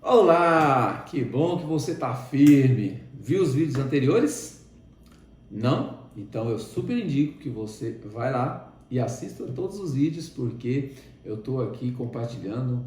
Olá, que bom que você está firme. Viu os vídeos anteriores? Não? Então eu super indico que você vai lá e assista todos os vídeos porque eu estou aqui compartilhando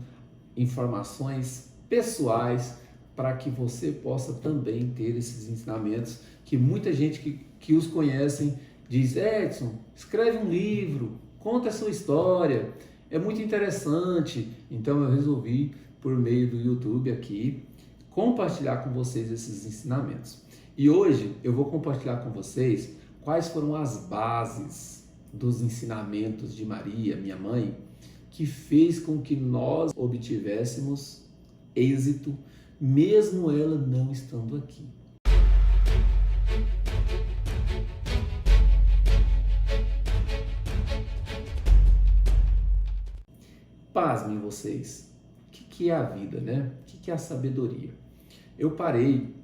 informações pessoais para que você possa também ter esses ensinamentos que muita gente que os conhecem diz: Edson, escreve um livro, conta a sua história, é muito interessante. Então eu resolvi, por meio do YouTube aqui, compartilhar com vocês esses ensinamentos. E hoje eu vou compartilhar com vocês quais foram as bases dos ensinamentos de Maria, minha mãe, que fez com que nós obtivéssemos êxito, mesmo ela não estando aqui. Pasmem vocês, o que é a vida, né? O que é a sabedoria? Eu parei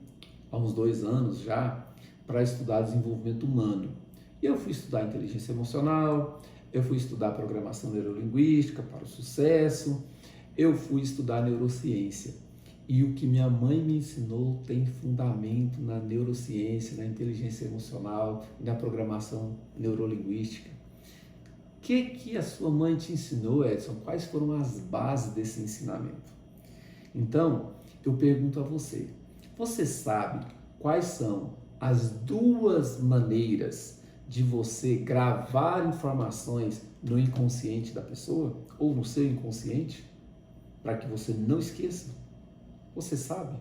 há uns 2 anos já para estudar desenvolvimento humano. Eu fui estudar inteligência emocional, eu fui estudar programação neurolinguística para o sucesso, eu fui estudar neurociência. E o que minha mãe me ensinou tem fundamento na neurociência, na inteligência emocional, na programação neurolinguística. O que a sua mãe te ensinou, Edson? Quais foram as bases desse ensinamento? Então, eu pergunto a você, você sabe quais são as duas maneiras de você gravar informações no inconsciente da pessoa ou no seu inconsciente para que você não esqueça? Você sabe?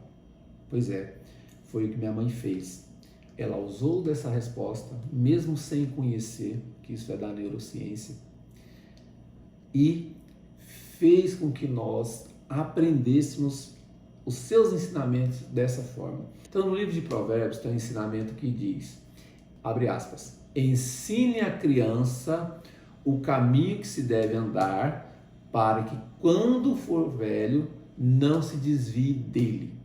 Pois é, foi o que minha mãe fez. Ela usou dessa resposta, mesmo sem conhecer, que isso é da neurociência, e fez com que nós aprendêssemos os seus ensinamentos dessa forma. Então, no livro de Provérbios tem um ensinamento que diz, abre aspas, ensine a criança o caminho que se deve andar, para que quando for velho não se desvie dele.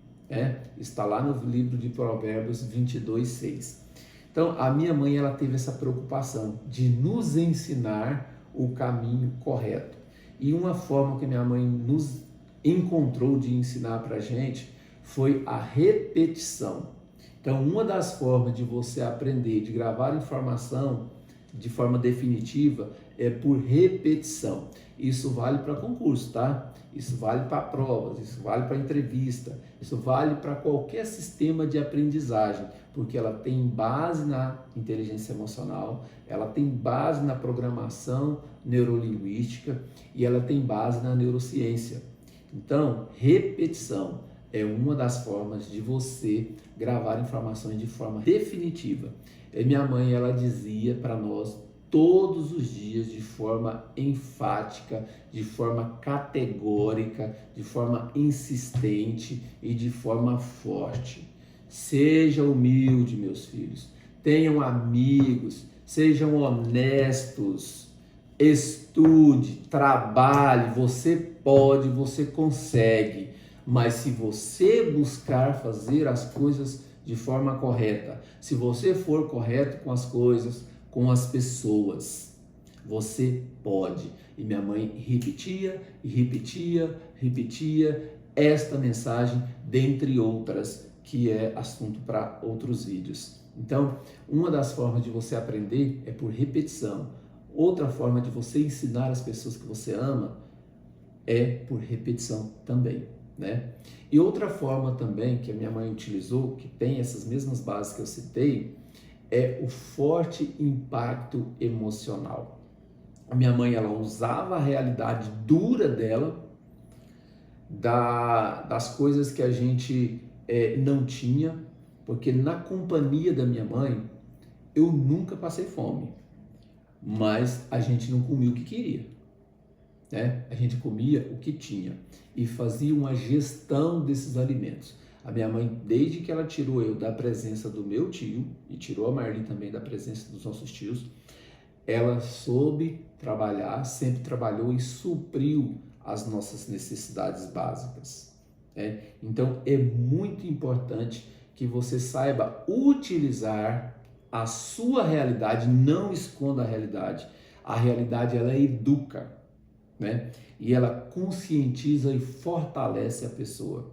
Está lá no livro de Provérbios 22:6. Então, a minha mãe ela teve essa preocupação de nos ensinar o caminho correto. E uma forma que minha mãe nos encontrou de ensinar para a gente foi a repetição. Então, uma das formas de você aprender, de gravar informação de forma definitiva, é por repetição. Isso vale para concurso, tá? Isso vale para provas, isso vale para entrevista, isso vale para qualquer sistema de aprendizagem, porque ela tem base na inteligência emocional, ela tem base na programação neurolinguística e ela tem base na neurociência. Então, repetição é uma das formas de você gravar informações de forma definitiva. E minha mãe, ela dizia para nós todos os dias, de forma enfática, de forma categórica, de forma insistente e de forma forte. Seja humilde, meus filhos. Tenham amigos, sejam honestos, estude, trabalhe, você pode, você consegue. Mas se você buscar fazer as coisas de forma correta, se você for correto com as coisas, com as pessoas, você pode. E minha mãe repetia e repetia, repetia esta mensagem, dentre outras, que é assunto para outros vídeos. Então, uma das formas de você aprender é por repetição. Outra forma de você ensinar as pessoas que você ama é por repetição também, né? E outra forma também que a minha mãe utilizou, que tem essas mesmas bases que eu citei, é o forte impacto emocional. A minha mãe, ela usava a realidade dura dela, das coisas que a gente não tinha, porque na companhia da minha mãe, eu nunca passei fome, mas a gente não comia o que queria, né? A gente comia o que tinha e fazia uma gestão desses alimentos. A minha mãe, desde que ela tirou eu da presença do meu tio e tirou a Marli também da presença dos nossos tios, ela soube trabalhar, sempre trabalhou e supriu as nossas necessidades básicas, né? Então é muito importante que você saiba utilizar a sua realidade, não esconda a realidade. A realidade, ela educa, né? E ela conscientiza e fortalece a pessoa.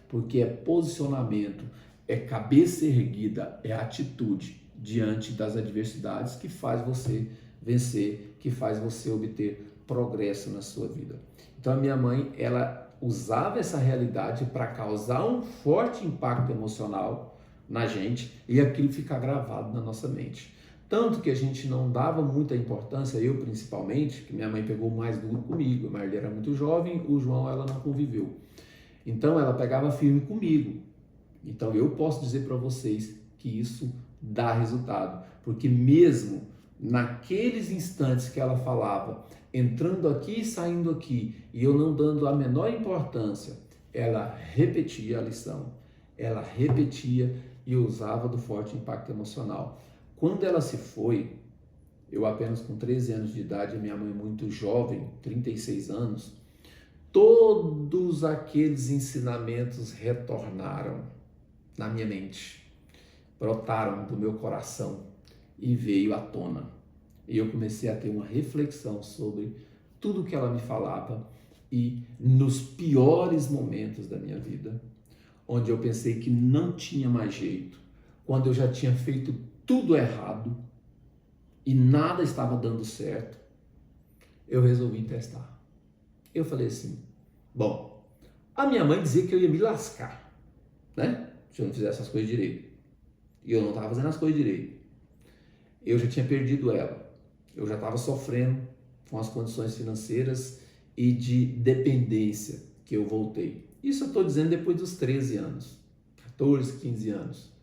porque é posicionamento, é cabeça erguida, é atitude diante das adversidades que faz você vencer, que faz você obter progresso na sua vida. Então a minha mãe, ela usava essa realidade para causar um forte impacto emocional na gente e aquilo ficar gravado na nossa mente. Tanto que a gente não dava muita importância, eu principalmente, que minha mãe pegou mais duro comigo, a Marli era muito jovem, o João ela não conviveu. Então ela pegava firme comigo. Então eu posso dizer para vocês que isso dá resultado, porque mesmo naqueles instantes que ela falava, entrando aqui e saindo aqui, e eu não dando a menor importância, ela repetia a lição, ela repetia e usava do forte impacto emocional. Quando ela se foi, eu apenas com 13 anos de idade, a minha mãe muito jovem, 36 anos, todos aqueles ensinamentos retornaram na minha mente, brotaram do meu coração e veio à tona. E eu comecei a ter uma reflexão sobre tudo que ela me falava e nos piores momentos da minha vida, onde eu pensei que não tinha mais jeito, quando eu já tinha feito tudo errado e nada estava dando certo, eu resolvi testar. Eu falei assim, bom, a minha mãe dizia que eu ia me lascar, né? Se eu não fizesse as coisas direito. E eu não estava fazendo as coisas direito. Eu já tinha perdido ela. Eu já estava sofrendo com as condições financeiras e de dependência que eu voltei. Isso eu estou dizendo depois dos 13 anos, 14, 15 anos.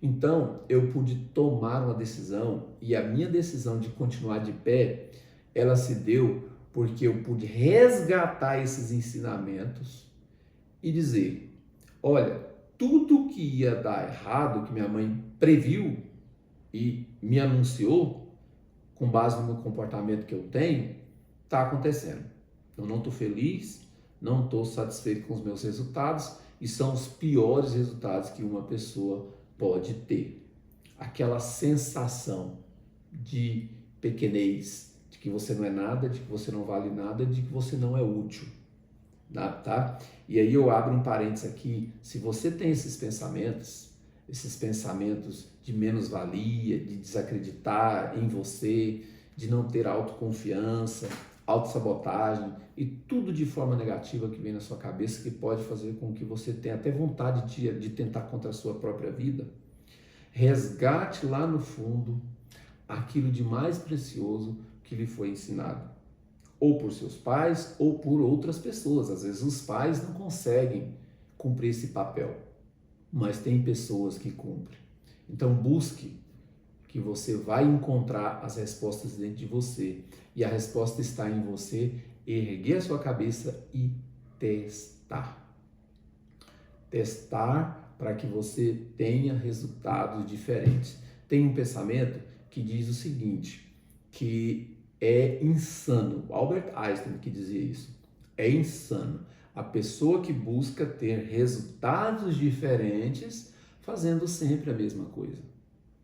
Então, eu pude tomar uma decisão e a minha decisão de continuar de pé, ela se deu porque eu pude resgatar esses ensinamentos e dizer, olha, tudo que ia dar errado, que minha mãe previu e me anunciou, com base no meu comportamento que eu tenho, está acontecendo. Eu não estou feliz, não estou satisfeito com os meus resultados e são os piores resultados que uma pessoa pode ter. Aquela sensação de pequenez, de que você não é nada, de que você não vale nada, de que você não é útil. Tá? E aí eu abro um parênteses aqui, se você tem esses pensamentos de menos-valia, de desacreditar em você, de não ter autoconfiança, autossabotagem e tudo de forma negativa que vem na sua cabeça que pode fazer com que você tenha até vontade de tentar contra a sua própria vida, resgate lá no fundo aquilo de mais precioso que lhe foi ensinado. Ou por seus pais, ou por outras pessoas. Às vezes os pais não conseguem cumprir esse papel, mas tem pessoas que cumprem. Então busque, que você vai encontrar as respostas dentro de você. E a resposta está em você erguer a sua cabeça e testar. Testar para que você tenha resultados diferentes. Tem um pensamento que diz o seguinte, que é insano, Albert Einstein que dizia isso, é insano a pessoa que busca ter resultados diferentes fazendo sempre a mesma coisa.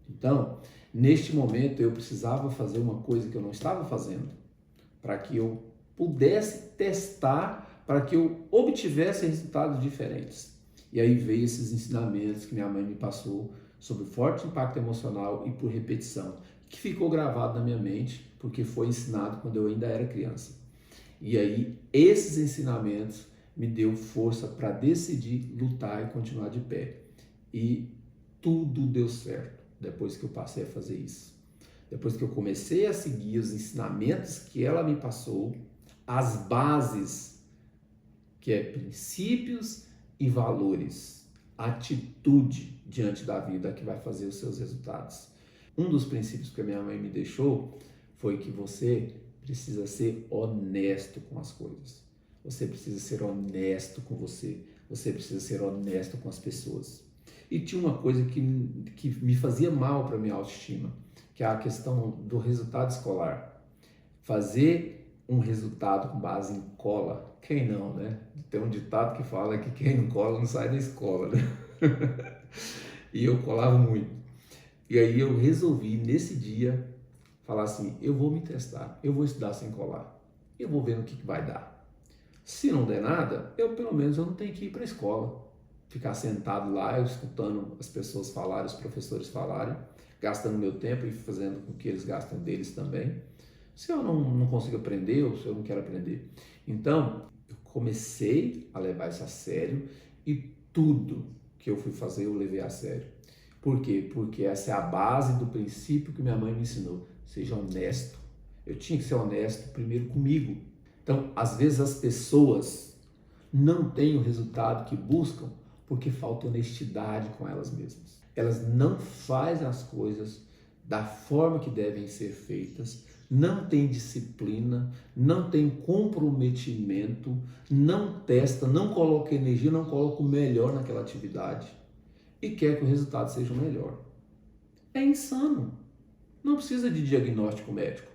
Então, neste momento eu precisava fazer uma coisa que eu não estava fazendo, para que eu pudesse testar, para que eu obtivesse resultados diferentes. E aí veio esses ensinamentos que minha mãe me passou sobre forte impacto emocional e por repetição, que ficou gravado na minha mente, porque foi ensinado quando eu ainda era criança. E aí, esses ensinamentos me deu força para decidir lutar e continuar de pé. E tudo deu certo depois que eu passei a fazer isso. Depois que eu comecei a seguir os ensinamentos que ela me passou, as bases, que é princípios e valores, atitude diante da vida que vai fazer os seus resultados. Um dos princípios que a minha mãe me deixou foi que você precisa ser honesto com as coisas. Você precisa ser honesto com você. Você precisa ser honesto com as pessoas. E tinha uma coisa que me fazia mal para a minha autoestima, que é a questão do resultado escolar. Fazer um resultado com base em cola. Quem não, né? Tem um ditado que fala que quem não cola não sai da escola, né? E eu colava muito. E aí eu resolvi, nesse dia, falar assim, eu vou me testar, eu vou estudar sem colar, eu vou ver no que vai dar. Se não der nada, pelo menos eu não tenho que ir para a escola. ficar sentado lá, eu escutando as pessoas falarem, os professores falarem, gastando meu tempo e fazendo com que eles gastem deles também. Se eu não consigo aprender ou se eu não quero aprender. Então, eu comecei a levar isso a sério e tudo que eu fui fazer eu levei a sério. Por quê? Porque essa é a base do princípio que minha mãe me ensinou. Seja honesto. Eu tinha que ser honesto primeiro comigo. Então, às vezes as pessoas não têm o resultado que buscam porque falta honestidade com elas mesmas. Elas não fazem as coisas da forma que devem ser feitas, não têm disciplina, não têm comprometimento, não testa, não coloca energia, não coloca o melhor naquela atividade e quer que o resultado seja o melhor. É insano. Não precisa de diagnóstico médico.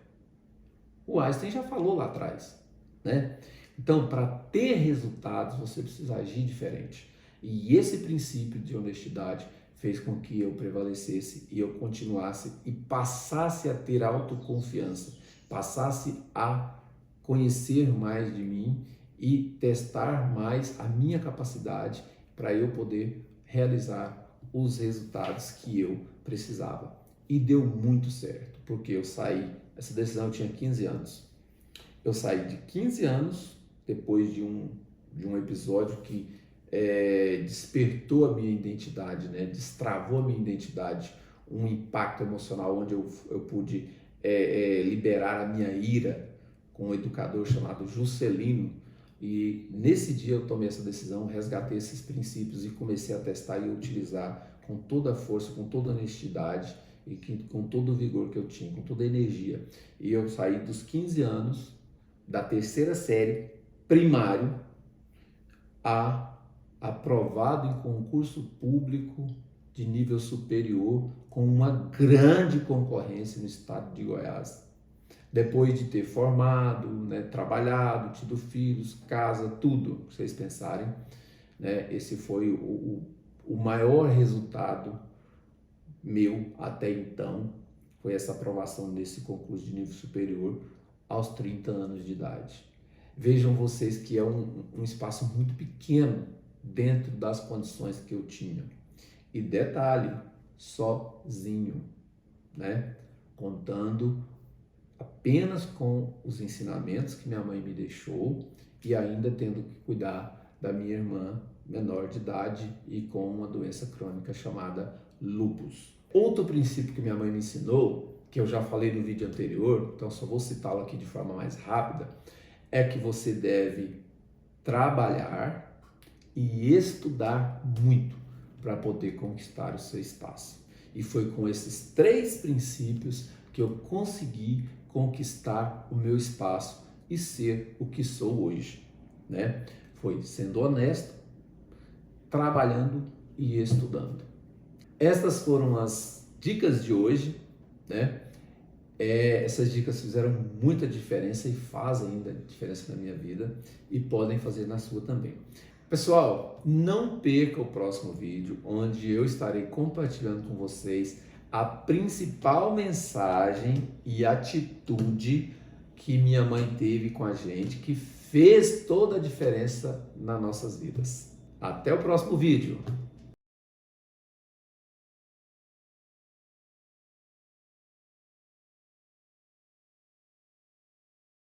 O Einstein já falou lá atrás, né? Então, para ter resultados, você precisa agir diferente. E esse princípio de honestidade fez com que eu prevalecesse e eu continuasse e passasse a ter autoconfiança, passasse a conhecer mais de mim e testar mais a minha capacidade para eu poder realizar os resultados que eu precisava. E deu muito certo, porque eu saí, essa decisão eu tinha 15 anos. Eu saí de 15 anos depois de um episódio que despertou a minha identidade, né? Destravou a minha identidade, um impacto emocional onde eu pude liberar a minha ira com um educador chamado Juscelino. E nesse dia eu tomei essa decisão, resgatei esses princípios e comecei a testar e utilizar com toda a força, com toda a honestidade e com todo o vigor que eu tinha, com toda a energia. E eu saí dos 15 anos, da terceira série, primário, a aprovado em concurso público de nível superior com uma grande concorrência no estado de Goiás. Depois de ter formado, né, trabalhado, tido filhos, casa, tudo que vocês pensarem, né, esse foi o maior resultado meu até então, foi essa aprovação nesse concurso de nível superior aos 30 anos de idade. Vejam vocês que é um espaço muito pequeno dentro das condições que eu tinha. E detalhe, sozinho, né? Contando apenas com os ensinamentos que minha mãe me deixou e ainda tendo que cuidar da minha irmã menor de idade e com uma doença crônica chamada lúpus. Outro princípio que minha mãe me ensinou, que eu já falei no vídeo anterior, então só vou citá-lo aqui de forma mais rápida, é que você deve trabalhar e estudar muito para poder conquistar o seu espaço. E foi com esses 3 princípios que eu consegui conquistar o meu espaço e ser o que sou hoje, né? Foi sendo honesto, trabalhando e estudando. Estas foram as dicas de hoje, né? Essas dicas fizeram muita diferença e fazem ainda diferença na minha vida e podem fazer na sua também. Pessoal, não perca o próximo vídeo, onde eu estarei compartilhando com vocês a principal mensagem e atitude que minha mãe teve com a gente, que fez toda a diferença nas nossas vidas. Até o próximo vídeo!